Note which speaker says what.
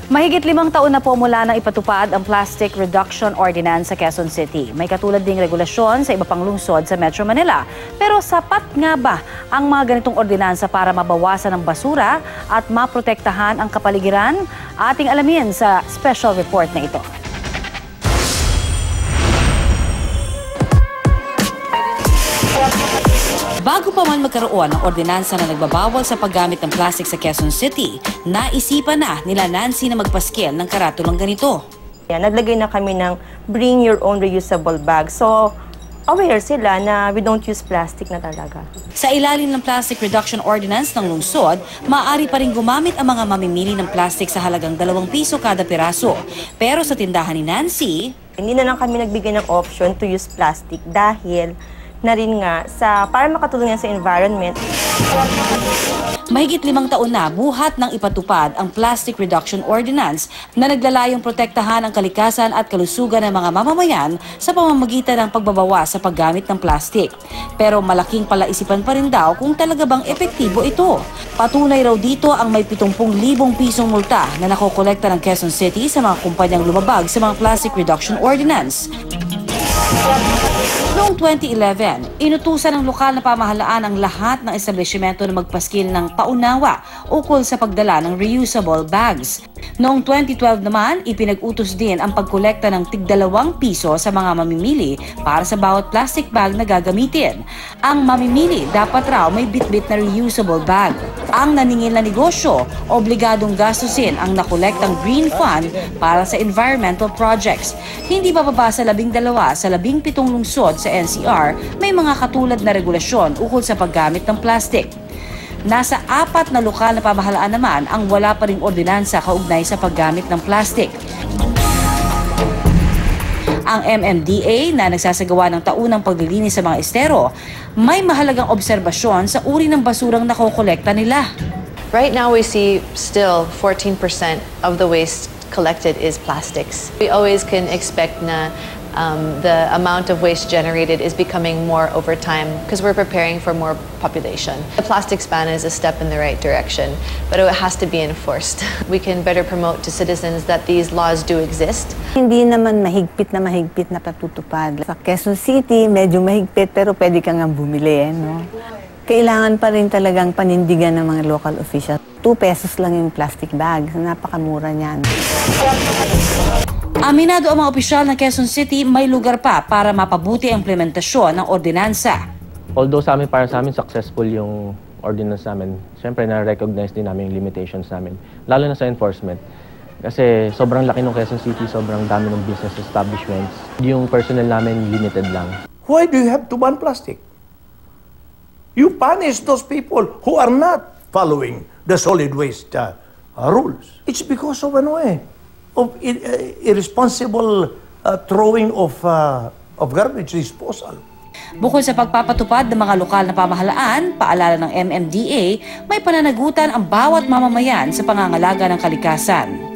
Speaker 1: Mahigit 5 taon na po mula nang ipatupad ang Plastic Reduction Ordinance sa Quezon City. May katulad ding regulasyon sa iba pang lungsod sa Metro Manila. Pero sapat nga ba ang mga ganitong ordinansa para mabawasan ang basura at maprotektahan ang kapaligiran? Ating alamin sa special report na ito. Bago pa man magkaroon ng ordinansa na nagbabawal sa paggamit ng plastic sa Quezon City, naisipan na nila Nancy na magpaskil ng karatulang ganito.
Speaker 2: Naglagay na kami ng bring your own reusable bag. So, aware sila na we don't use plastic na talaga.
Speaker 1: Sa ilalim ng Plastic Reduction Ordinance ng lungsod, maaari pa rin gumamit ang mga mamimili ng plastic sa halagang 2 piso kada piraso. Pero sa tindahan ni Nancy,
Speaker 2: hindi na lang kami nagbigay ng option to use plastic dahil na rin nga para makatulong yan sa environment.
Speaker 1: Mahigit 5 taon na buhat ng ipatupad ang Plastic Reduction Ordinance na naglalayong protektahan ang kalikasan at kalusugan ng mga mamamayan sa pamamagitan ng pagbabawas sa paggamit ng plastic. Pero malaking palaisipan pa rin daw kung talaga bang epektibo ito. Patunay raw dito ang may 70,000 pisong multa na nakokolekta ng Quezon City sa mga kumpanyang lumabag sa mga Plastic Reduction Ordinance. Noong 2011, inutusan ng lokal na pamahalaan ang lahat ng establishmento na magpaskil ng paunawa ukol sa pagdala ng reusable bags. Noong 2012 naman, ipinag-utos din ang pagkolekta ng tig-2 piso sa mga mamimili para sa bawat plastic bag na gagamitin. Ang mamimili dapat raw may bit-bit na reusable bag. Ang naningil na negosyo, obligadong gastusin ang nakolektang Green Fund para sa environmental projects. Hindi bababa sa 12 sa 17 lungsod sa NCR, may mga katulad na regulasyon ukol sa paggamit ng plastic. Nasa 4 na lokal na pamahalaan naman ang wala pa ring ordinansa kaugnay sa paggamit ng plastic. Ang MMDA na nagsasagawa ng taunang paglilinis sa mga estero, may mahalagang obserbasyon sa uri ng basurang nakokolekta nila.
Speaker 3: Right now we see still 14% of the waste collected is plastics. We always can expect na the amount of waste generated is becoming more over time because we're preparing for more population. The plastics ban is a step in the right direction, but it has to be enforced. We can better promote to citizens that these laws do exist.
Speaker 4: Hindi naman mahigpit na patutupad. Sa Quezon City, medyo mahigpit pero pwede kang bumili. No? Kailangan pa rin talagang panindigan ng mga local officials. 2 pesos lang yung plastic bag. Napakamura niyan.
Speaker 1: Aminado ang mga opisyal ng Quezon City, may lugar pa para mapabuti ang implementasyon ng ordinansa.
Speaker 5: Although para sa amin successful yung ordinance namin, siyempre na-recognize din namin yung limitations namin, lalo na sa enforcement. Kasi sobrang laki ng Quezon City, sobrang dami ng business establishments. Yung personnel namin limited lang.
Speaker 6: Why do you have to ban plastic? You punish those people who are not following the solid waste rules. It's because of irresponsible throwing of garbage disposal.
Speaker 1: Bukod sa pagpapatupad ng mga lokal na pamahalaan, paalala ng MMDA, may pananagutan ang bawat mamamayan sa pangangalaga ng kalikasan.